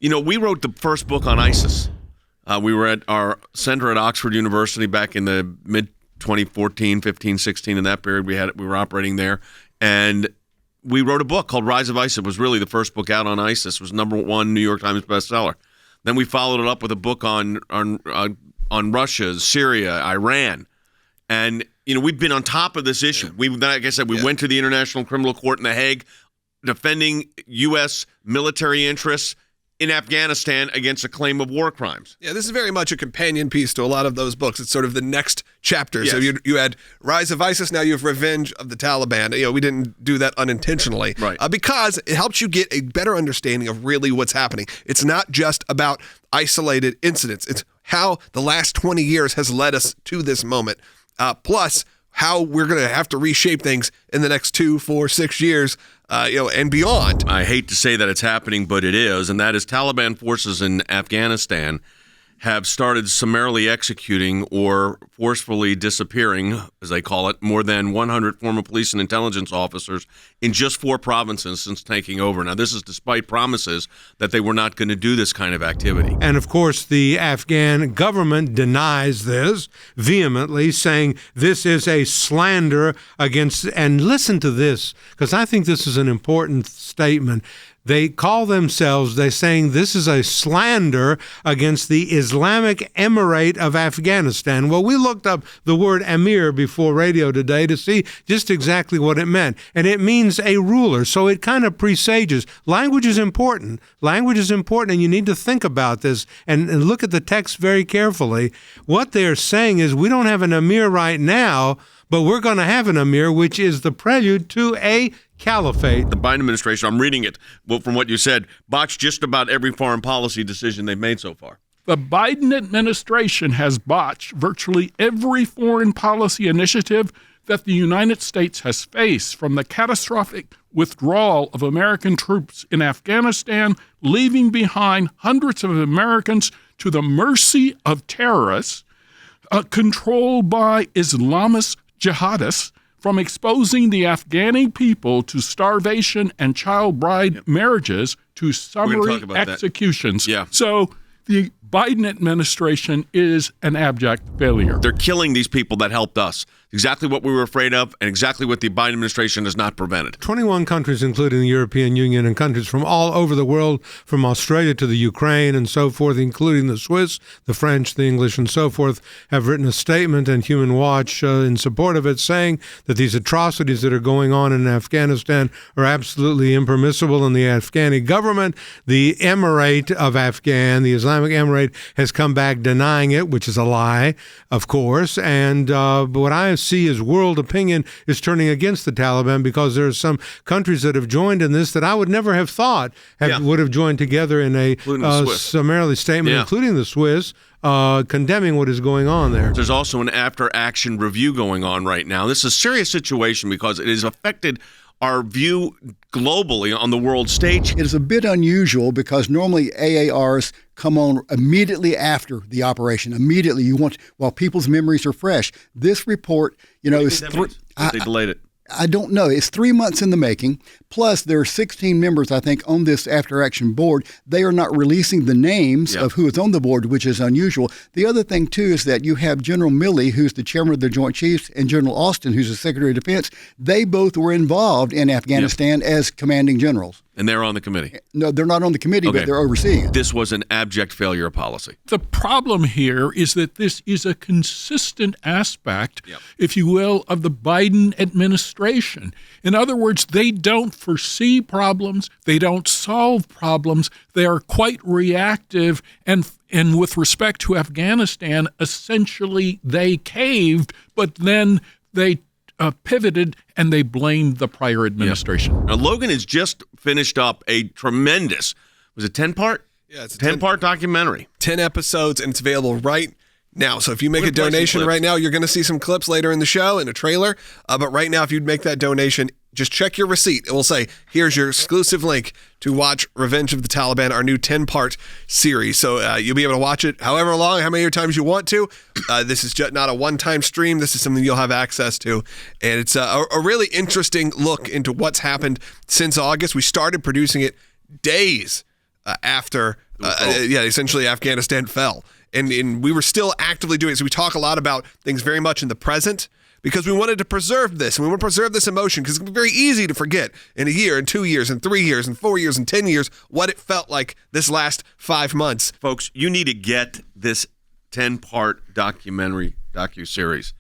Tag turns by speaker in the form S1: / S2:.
S1: We wrote the first book on ISIS. We were at our center at Oxford University back in the mid-2014, 15, 16. In that period, we were operating there. And we wrote a book called Rise of ISIS. It was really the first book out on ISIS. It was #1 New York Times bestseller. Then we followed it up with a book on Russia, Syria, Iran. And, we've been on top of this issue. Like I said, we went to the International Criminal Court in The Hague defending U.S. military interests in Afghanistan against a claim of war crimes.
S2: Yeah, this is very much a companion piece to a lot of those books. It's sort of the next chapter.
S1: Yes.
S2: So you had Rise of ISIS, now you have Revenge of the Taliban. We didn't do that unintentionally.
S1: Right.
S2: Because it helps you get a better understanding of really what's happening. It's not just about isolated incidents. It's how the last 20 years has led us to this moment. Plus, how we're going to have to reshape things in the next 2, 4, 6 years, and beyond.
S1: I hate to say that it's happening, but it is, and that is Taliban forces in Afghanistan have started summarily executing or forcefully disappearing, as they call it, more than 100 former police and intelligence officers in just 4 provinces since taking over. Now, this is despite promises that they were not going to do this kind of activity.
S3: And, of course, the Afghan government denies this vehemently, saying this is a slander against, and listen to this, because I think this is an important statement. They're saying this is a slander against the Islamic Emirate of Afghanistan. Well, we looked up the word emir before radio today to see just exactly what it meant. And it means a ruler. So it kind of presages. Language is important. Language is important, and you need to think about this and look at the text very carefully. What they're saying is we don't have an emir right now, but we're going to have an emir, which is the prelude to a caliphate.
S1: The Biden administration, I'm reading it from what you said, botched just about every foreign policy decision they've made so far.
S4: The Biden administration has botched virtually every foreign policy initiative that the United States has faced, from the catastrophic withdrawal of American troops in Afghanistan, leaving behind hundreds of Americans to the mercy of terrorists controlled by Islamist jihadists, from exposing the Afghani people to starvation and child bride marriages to summary executions.
S1: Yeah.
S4: So the Biden administration is an abject failure.
S1: They're killing these people that helped us. Exactly what we were afraid of, and exactly what the Biden administration has not prevented.
S3: 21 countries, including the European Union, and countries from all over the world, from Australia to the Ukraine and so forth, including the Swiss, the French, the English, and so forth, have written a statement, and Human Watch in support of it, saying that these atrocities that are going on in Afghanistan are absolutely impermissible, and the Afghani government, the Emirate of Afghan, the Islamic Emirate, has come back denying it, which is a lie, of course, and what I see is world opinion is turning against the Taliban, because there are some countries that have joined in this that I would never have thought would have joined together in a summarily statement, including the Swiss, condemning what is going on there.
S1: There's also an after-action review going on right now. This is a serious situation because it has affected our view globally on the world stage.
S5: It is a bit unusual because normally AARs come on immediately after the operation. Immediately, while people's memories are fresh. This report, is
S1: they delayed it.
S5: I don't know. It's 3 months in the making. Plus, there are 16 members, I think, on this after-action board. They are not releasing the names of who is on the board, which is unusual. The other thing, too, is that you have General Milley, who's the chairman of the Joint Chiefs, and General Austin, who's the Secretary of Defense. They both were involved in Afghanistan as commanding generals.
S1: And they're on the committee.
S5: No, they're not on the committee, but they're overseeing it.
S1: This was an abject failure of policy.
S4: The problem here is that this is a consistent aspect, if you will, of the Biden administration. In other words, they don't foresee problems. They don't solve problems. They are quite reactive. And with respect to Afghanistan, essentially they caved, but then they pivoted and they blamed the prior administration.
S1: Now, Logan has just finished up a tremendous, was it 10-part?
S2: Yeah, it's a
S1: 10-part documentary.
S2: 10 episodes, and it's available right now. So if you make a donation right now, you're going to see some clips later in the show in a trailer. But right now, if you'd make that donation, just check your receipt. It will say, here's your exclusive link to watch Revenge of the Taliban, our new 10-part series. So you'll be able to watch it however long, how many times you want to. This is just not a one-time stream. This is something you'll have access to. And it's a really interesting look into what's happened since August. We started producing it days after, essentially Afghanistan fell. And we were still actively doing it. So we talk a lot about things very much in the present because we wanted to preserve this. And we want to preserve this emotion because it's very easy to forget in a year and 2 years and 3 years and 4 years and 10 years what it felt like this last 5 months.
S1: Folks, you need to get this 10-part docuseries.